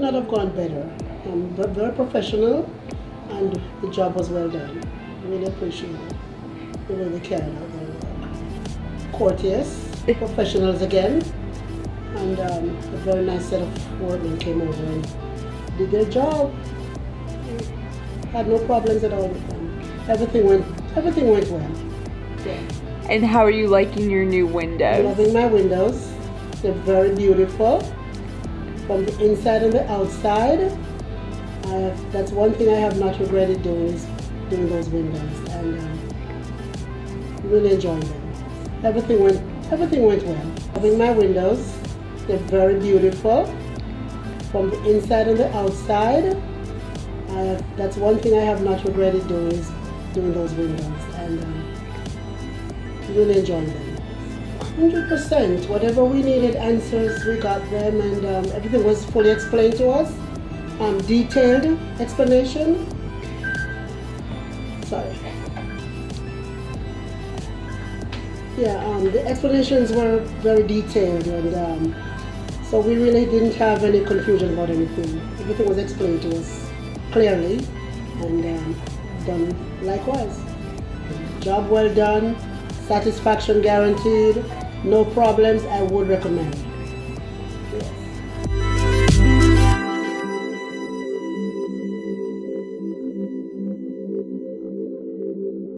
not have gone better. But very professional, and the job was well done. Really appreciate it. They really carried out their work. Courteous, professionals again, and a very nice set of workmen came over and did their job. Had no problems at all with them. Everything went well. Yeah. And how are you liking your new windows? I'm loving my windows. They're very beautiful from the inside and the outside. That's one thing I have not regretted doing, is doing those windows, and really enjoying them. Everything went well. Loving my windows. They're very beautiful from the inside and the outside. That's one thing I have not regretted doing, is doing those windows, and really enjoying them. 100%. Whatever we needed answers, we got them, and everything was fully explained to us. Detailed explanation. Sorry. Yeah, the explanations were very detailed, and so we really didn't have any confusion about anything. Everything was explained to us clearly, and done likewise. Job well done, satisfaction guaranteed, no problems. I would recommend.